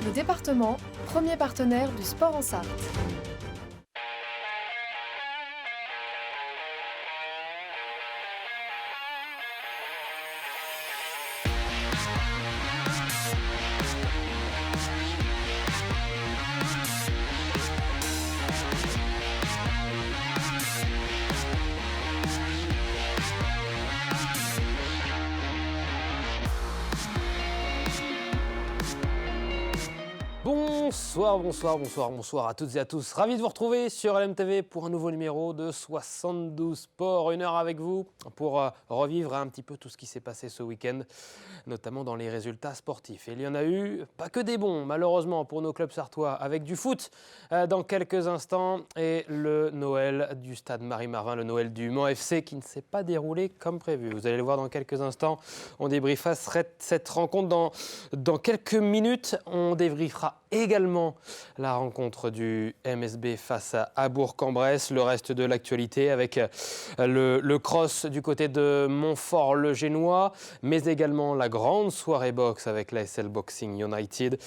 Le département, premier partenaire du sport en Sarthe. Bonsoir à toutes et à tous. Ravi de vous retrouver sur LMTV pour un nouveau numéro de 72 Sport. Une heure avec vous pour revivre un petit peu tout ce qui s'est passé ce week-end, notamment dans les résultats sportifs. Et il y en a eu pas que des bons, malheureusement, pour nos clubs sartois, avec du foot dans quelques instants et le Noël du stade Marie-Marvin, le Noël du Mans FC qui ne s'est pas déroulé comme prévu. Vous allez le voir dans quelques instants. On débriefera cette rencontre dans quelques minutes. On débriefera également la rencontre du MSB face à Bourg-en-Bresse, le reste de l'actualité avec le cross du côté de Montfort-le-Génois, mais également la grande soirée boxe avec l'ASL Boxing United.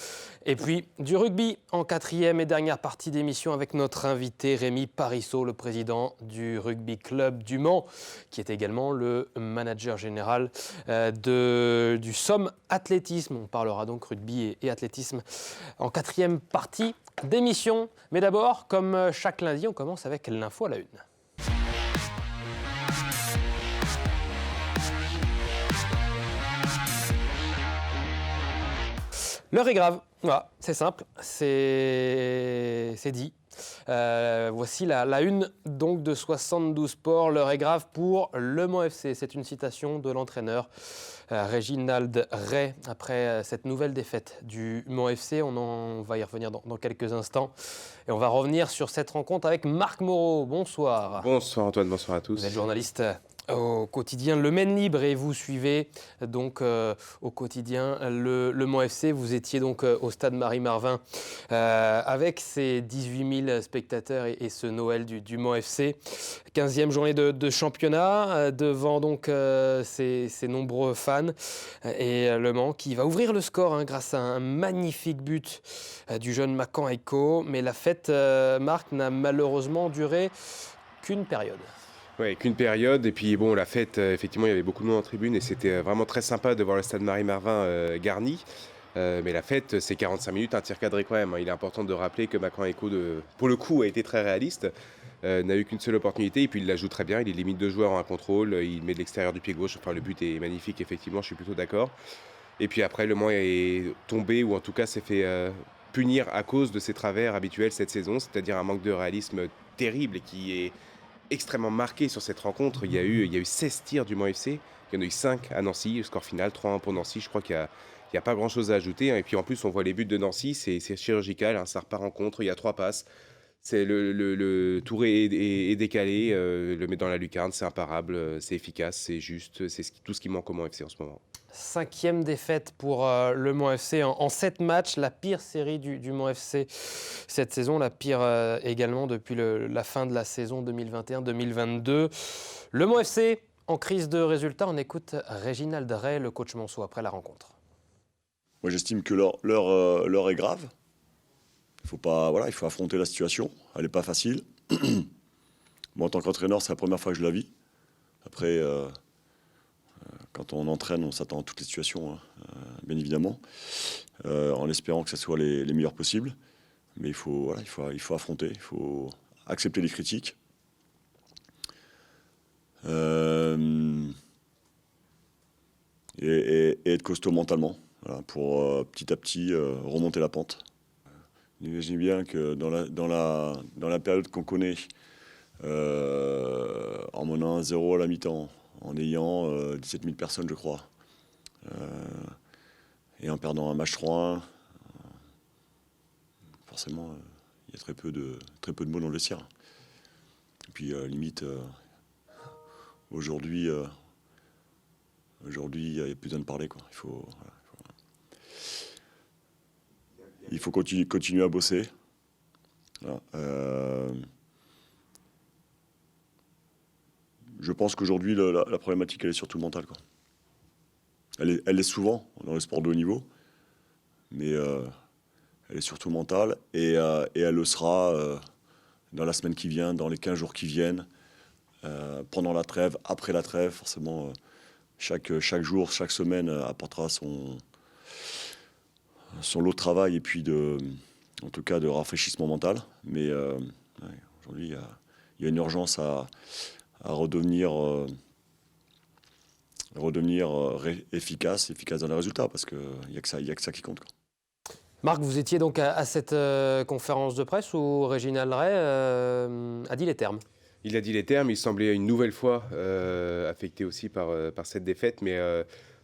Et puis du rugby en quatrième et dernière partie d'émission avec notre invité Rémi Parisot, le président du Rugby Club du Mans, qui est également le manager général du Somme Athlétisme. On parlera donc rugby et athlétisme en quatrième partie d'émission. Mais d'abord, comme chaque lundi, on commence avec l'info à la une. L'heure est grave, voilà, c'est simple, c'est dit. Voici la une donc de 72 Sports. L'heure est grave pour le Mans FC. C'est une citation de l'entraîneur Réginald Ray après cette nouvelle défaite du Mans FC. On va y revenir dans quelques instants. Et on va revenir sur cette rencontre avec Marc Moreau. Bonsoir. Bonsoir Antoine, bonsoir à tous. Vous êtes journaliste au quotidien Le Maine Libre et vous suivez donc au quotidien le Mans FC. Vous étiez donc au stade Marie-Marvin avec ses 18 000 spectateurs et ce Noël du Mans FC. 15e journée de championnat devant donc ses nombreux fans et le Mans qui va ouvrir le score grâce à un magnifique but du jeune Makan Aiko. Mais la fête, Marc, n'a malheureusement duré qu'une période. Oui, qu'une période. Et puis bon, la fête, effectivement, il y avait beaucoup de monde en tribune et c'était vraiment très sympa de voir le stade Marie-Marvin garni. Mais la fête, c'est 45 minutes, un tir cadré quand même. Il est important de rappeler que Makan Aiko, pour le coup, a été très réaliste. N'a eu qu'une seule opportunité et puis il la joue très bien. Il est limite de joueur en un contrôle. Il met de l'extérieur du pied gauche. Enfin, le but est magnifique, effectivement, je suis plutôt d'accord. Et puis après, le Mans est tombé ou en tout cas s'est fait punir à cause de ses travers habituels cette saison, c'est-à-dire un manque de réalisme terrible et qui est extrêmement marqué sur cette rencontre. Il y a eu 16 tirs du Mans FC, il y en a eu 5 à Nancy, le score final 3-1 pour Nancy. Je crois qu'il n'y a pas grand-chose à ajouter. Et puis en plus, on voit les buts de Nancy, c'est chirurgical, ça repart en contre, il y a 3 passes. C'est le Touré est décalé, le met dans la lucarne, c'est imparable, c'est efficace, c'est juste, c'est tout ce qui manque au Mans FC en ce moment. 5e défaite pour le Mans FC en 7 matchs, la pire série du Mans FC cette saison, la pire également depuis la fin de la saison 2021-2022. Le Mans FC en crise de résultats, on écoute Réginald Ray, le coach Manceau, après la rencontre. Moi j'estime que l'heure est grave. Il faut affronter la situation, elle n'est pas facile. Moi en tant qu'entraîneur, c'est la première fois que je la vis. Après... quand on entraîne, on s'attend à toutes les situations, bien évidemment, en espérant que ce soit les meilleures possibles. Mais il faut affronter, il faut accepter les critiques. Et être costaud mentalement, pour petit à petit remonter la pente. Imaginez bien que dans la période qu'on connaît, en menant 1-0 à la mi-temps, en ayant 17 000 personnes, je crois, et en perdant un match 3-1, forcément, il y a très peu de mots dans le vestiaire. Et puis, limite, aujourd'hui, il n'y a plus besoin de parler, quoi. Il faut continuer à bosser. Voilà. Je pense qu'aujourd'hui, la problématique, elle est surtout mentale, quoi. Elle est souvent dans les sports de haut niveau, mais elle est surtout mentale et elle le sera dans la semaine qui vient, dans les 15 jours qui viennent, pendant la trêve, après la trêve. Forcément, chaque jour, chaque semaine apportera son lot de travail et puis en tout cas de rafraîchissement mental. Mais aujourd'hui, il y a une urgence à redevenir efficace dans les résultats, parce qu'il n'y a que ça qui compte, quoi. Marc, vous étiez donc à cette conférence de presse où Réginald Ray a dit les termes. Il a dit les termes, il semblait une nouvelle fois affecté aussi par cette défaite, mais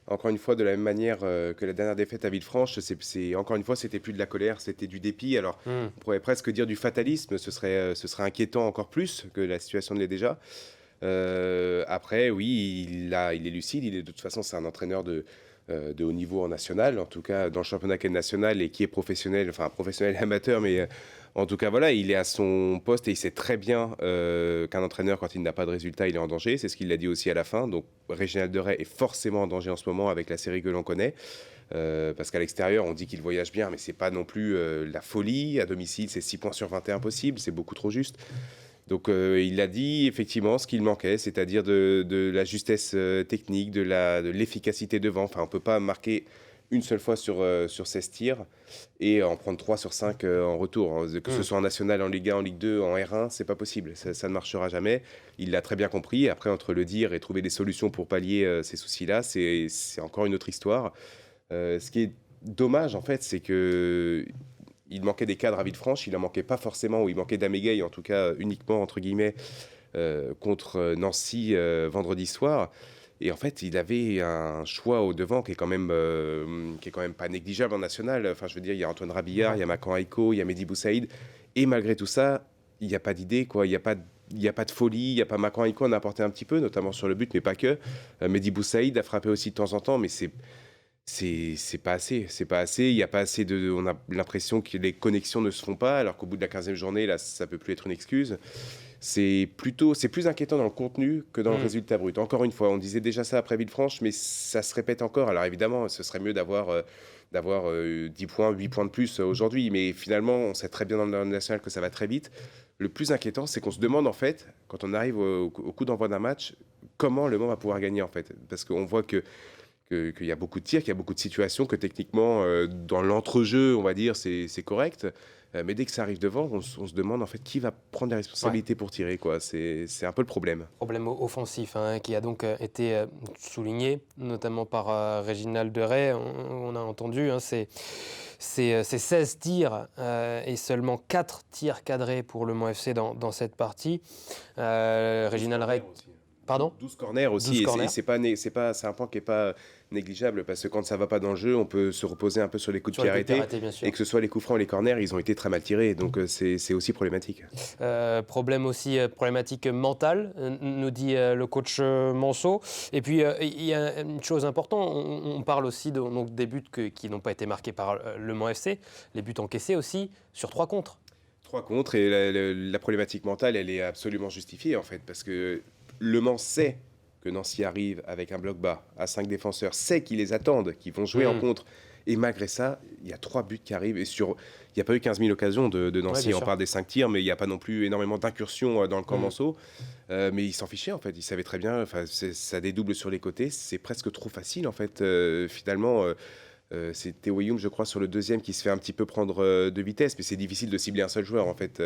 encore une fois, de la même manière que la dernière défaite à Villefranche, encore une fois, c'était plus de la colère, c'était du dépit. Alors, on pourrait presque dire du fatalisme, ce serait inquiétant encore plus que la situation ne l'est déjà. Après, oui, il est lucide, de toute façon, c'est un entraîneur de haut niveau en national, en tout cas dans le championnat qui est national et qui est professionnel, enfin professionnel amateur, mais en tout cas voilà, il est à son poste et il sait très bien qu'un entraîneur, quand il n'a pas de résultat, il est en danger. C'est ce qu'il a dit aussi à la fin. Donc Réginald Ray est forcément en danger en ce moment avec la série que l'on connaît. Parce qu'à l'extérieur, on dit qu'il voyage bien, mais c'est pas non plus la folie. À domicile, c'est 6 points sur 21 possible, c'est beaucoup trop juste. Donc il a dit effectivement ce qu'il manquait, c'est-à-dire de la justesse technique, de l'efficacité devant. Enfin, on ne peut pas marquer une seule fois sur 16 tirs et en prendre 3 sur 5 en retour. Hein. Que ce soit en national, en Ligue 1, en Ligue 2, en R1, c'est pas possible. Ça ne marchera jamais. Il l'a très bien compris. Après, entre le dire et trouver des solutions pour pallier ces soucis-là, c'est encore une autre histoire. Ce qui est dommage, en fait, c'est que il manquait des cadres à Villefranche, il n'en manquait pas forcément, ou il manquait d'Amégaye, en tout cas uniquement, entre guillemets, contre Nancy vendredi soir. Et en fait, il avait un choix au devant qui est quand même pas négligeable en national. Enfin, je veux dire, il y a Antoine Rabillard, il y a Makan Aiko, il y a Mehdi Boussaïd. Et malgré tout ça, il n'y a pas d'idée, quoi. Il n'y a pas de folie, il n'y a pas Makan Aiko, on a apporté un petit peu, notamment sur le but, mais pas que. Mehdi Boussaïd a frappé aussi de temps en temps, mais c'est pas assez. Il y a pas assez on a l'impression que les connexions ne se font pas, alors qu'au bout de la 15e journée, là, ça peut plus être une excuse. C'est plus inquiétant dans le contenu que dans le résultat brut. Encore une fois, on disait déjà ça après Villefranche, mais ça se répète encore. Alors évidemment, ce serait mieux d'avoir 10 points, 8 points de plus aujourd'hui, mais finalement, on sait très bien dans le national que ça va très vite. Le plus inquiétant, c'est qu'on se demande en fait, quand on arrive au coup d'envoi d'un match, comment Le Mans va pouvoir gagner en fait, parce qu'on voit qu'il y a beaucoup de tirs, qu'il y a beaucoup de situations, que techniquement, dans l'entrejeu, on va dire, c'est correct. Mais dès que ça arrive devant, on se demande en fait qui va prendre les responsabilités pour tirer, quoi. C'est un peu le problème. Problème offensif qui a donc été souligné, notamment par Réginald Ray. On a entendu, c'est 16 tirs et seulement 4 tirs cadrés pour le Mans FC dans cette partie. Réginald Ray... Pardon ? 12 corners aussi, 12 corners. Et c'est un point qui n'est pas négligeable, parce que quand ça ne va pas dans le jeu, on peut se reposer un peu sur les coups de pied arrêtés, et que ce soit les coups francs ou les corners, ils ont été très mal tirés, donc c'est aussi problématique. Problème aussi problématique mentale, nous dit le coach Manceau. Et puis il y a une chose importante, on parle aussi donc, des buts qui n'ont pas été marqués par le Mans FC, les buts encaissés aussi sur 3 contre. 3 contre, et la problématique mentale, elle est absolument justifiée en fait, parce que Le Mans sait que Nancy arrive avec un bloc bas à 5 défenseurs, sait qu'ils les attendent, qu'ils vont jouer en contre. Et malgré ça, il y a 3 buts qui arrivent. Et il n'y a pas eu 15 000 occasions de Nancy. On parle des 5 tirs, mais il n'y a pas non plus énormément d'incursions dans le camp Manceau. Mais ils s'en fichaient, en fait. Ils savaient très bien, ça dédouble sur les côtés. C'est presque trop facile, en fait. Finalement, c'est Théo Youm, je crois, sur le deuxième qui se fait un petit peu prendre de vitesse. Mais c'est difficile de cibler un seul joueur, en fait.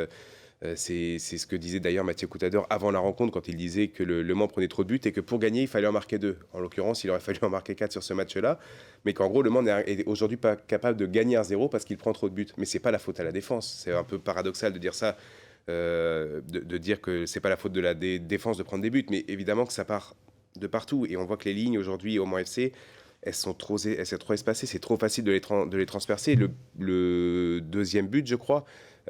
C'est ce que disait d'ailleurs Mathieu Coutador avant la rencontre, quand il disait que le Mans prenait trop de buts et que pour gagner, il fallait en marquer 2. En l'occurrence, il aurait fallu en marquer 4 sur ce match-là, mais qu'en gros, le Mans n'est aujourd'hui pas capable de gagner 1-0 parce qu'il prend trop de buts. Mais c'est pas la faute à la défense. C'est un peu paradoxal de dire ça, de dire que c'est pas la faute de la défense de prendre des buts, mais évidemment que ça part de partout. Et on voit que les lignes aujourd'hui au Mans FC, elles sont trop espacées, c'est trop facile de les transpercer. Le deuxième but, je crois,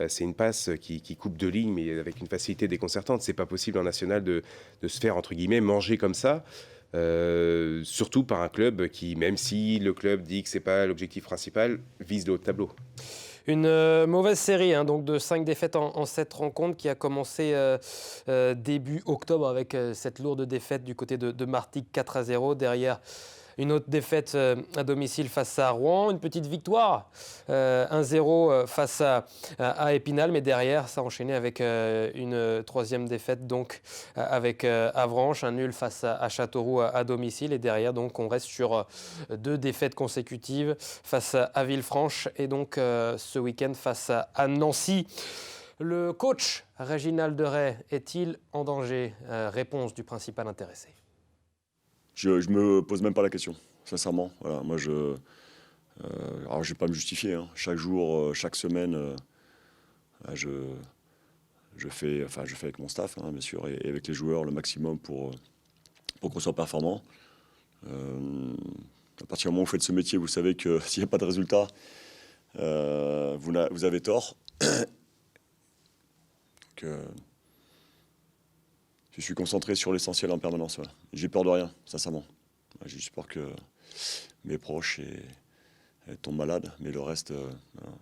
c'est une passe qui coupe 2 lignes, mais avec une facilité déconcertante. C'est pas possible en national de se faire, entre guillemets, manger comme ça. Surtout par un club qui, même si le club dit que c'est pas l'objectif principal, vise le haut de tableau. Une mauvaise série donc de 5 défaites en 7 rencontres qui a commencé début octobre avec cette lourde défaite du côté de Martigues 4-0. Derrière, Une autre défaite à domicile face à Rouen. Une petite victoire 1-0 face à Épinal. Mais derrière, ça a enchaîné avec une troisième défaite donc avec Avranches. Un nul face à Châteauroux à domicile. Et derrière, donc, on reste sur 2 défaites consécutives face à Villefranche. Et donc, ce week-end face à Nancy. Le coach Réginald Deray est-il en danger? Réponse du principal intéressé. Je me pose même pas la question, sincèrement. Voilà, moi, alors je vais pas me justifier. Hein. Chaque jour, chaque semaine, je fais avec mon staff, hein, bien sûr, et avec les joueurs le maximum pour qu'on soit performant. À partir du moment où vous faites ce métier, vous savez que s'il n'y a pas de résultat, vous avez tort. Donc, je suis concentré sur l'essentiel en permanence. Voilà. J'ai peur de rien, sincèrement. J'ai juste peur que mes proches tombent malades, mais le reste... voilà.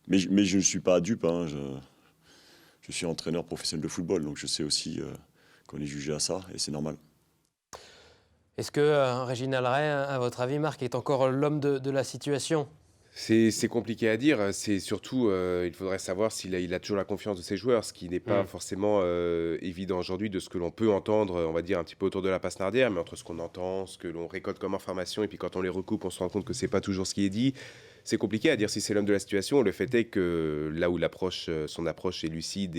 Mais je ne suis pas dupe. Hein. Je suis entraîneur professionnel de football, donc je sais aussi qu'on est jugé à ça, et c'est normal. Est-ce que Réginald Deray, à votre avis, Marc, est encore l'homme de la situation? C'est compliqué à dire. C'est surtout, il faudrait savoir s'il a toujours la confiance de ses joueurs, ce qui n'est pas forcément évident aujourd'hui de ce que l'on peut entendre, on va dire, un petit peu autour de la passe nardière, mais entre ce qu'on entend, ce que l'on récolte comme information, et puis quand on les recoupe, on se rend compte que c'est pas toujours ce qui est dit. C'est compliqué à dire si c'est l'homme de la situation. Le fait est que là où son approche est lucide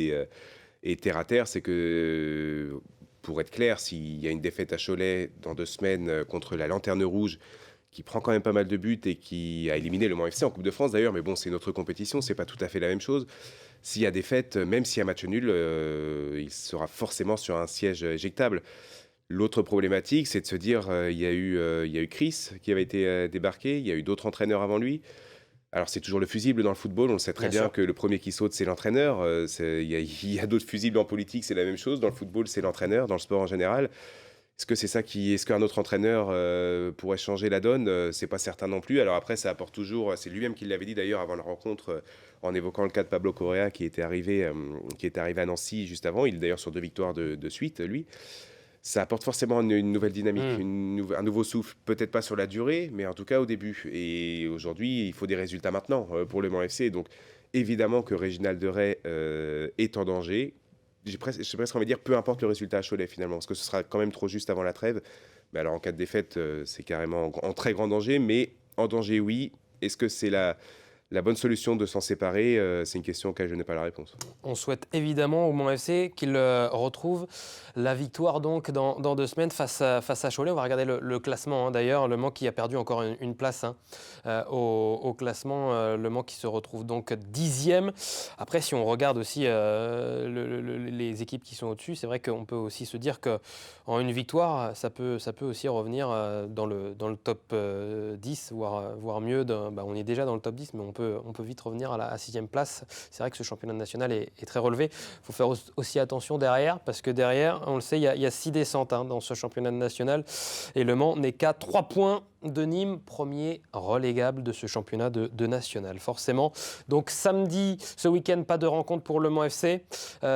et terre à terre, c'est que, pour être clair, s'il y a une défaite à Cholet dans 2 semaines contre la Lanterne Rouge, qui prend quand même pas mal de buts et qui a éliminé le Mans FC en Coupe de France d'ailleurs, mais bon, c'est une autre compétition, c'est pas tout à fait la même chose. S'il y a défaite, même s'il y a match nul, il sera forcément sur un siège éjectable. L'autre problématique, c'est de se dire, il y a eu Chris qui avait été débarqué, il y a eu d'autres entraîneurs avant lui. Alors c'est toujours le fusible dans le football, on le sait très bien que le premier qui saute, c'est l'entraîneur. Il y a d'autres fusibles en politique, c'est la même chose. Dans le football, c'est l'entraîneur, dans le sport en général. Est-ce qu'un autre entraîneur pourrait changer la donne? C'est pas certain non plus. Alors après, ça apporte toujours. C'est lui-même qui l'avait dit d'ailleurs avant la rencontre, en évoquant le cas de Pablo Correa qui était arrivé à Nancy juste avant. Il est d'ailleurs sur 2 victoires de suite, lui. Ça apporte forcément une nouvelle dynamique, un nouveau souffle. Peut-être pas sur la durée, mais en tout cas au début. Et aujourd'hui, il faut des résultats maintenant pour le Mans FC. Donc évidemment que Réginald Deray est en danger. J'ai presque envie de dire, peu importe le résultat à Cholet finalement, parce que ce sera quand même trop juste avant la trêve. Mais alors en cas de défaite, c'est carrément en très grand danger, mais en danger oui. Est-ce que c'est la bonne solution de s'en séparer? C'est une question auquel je n'ai pas la réponse. On souhaite évidemment au Mans FC qu'il retrouve la victoire donc dans 2 semaines face à Cholet. On va regarder le classement d'ailleurs. Le Mans qui a perdu encore une place au classement. Le Mans qui se retrouve donc 10e. Après, si on regarde aussi les équipes qui sont au-dessus, c'est vrai qu'on peut aussi se dire qu'en une victoire, ça peut aussi revenir dans le top 10, voire mieux. On est déjà dans le top 10, mais on peut vite revenir à la 6e place. C'est vrai que ce championnat national est très relevé. Il faut faire aussi attention derrière, parce que derrière, on le sait, il y a 6 descentes dans ce championnat national. Et Le Mans n'est qu'à 3 points de Nîmes, premier relégable de ce championnat de national, forcément. Donc samedi, ce week-end, pas de rencontre pour Le Mans FC,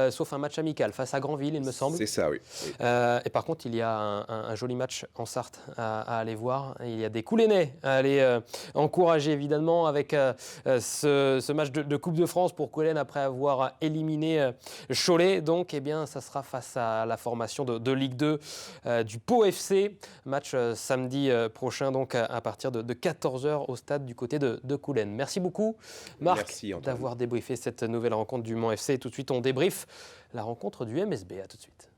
sauf un match amical face à Granville, il me semble. C'est ça, oui. Et par contre, il y a un joli match en Sarthe à aller voir. Il y a des Coulénais à aller encourager, évidemment, avec ce match de Coupe de France pour Coulennes après avoir éliminé Cholet. Donc, eh bien, ça sera face à la formation de Ligue 2 du Pau FC. Match samedi prochain, donc à partir de 14h au stade du côté de Coulennes. Merci beaucoup, Marc, d'avoir débriefé cette nouvelle rencontre du Mans FC. Et tout de suite, on débriefe la rencontre du MSB. À tout de suite.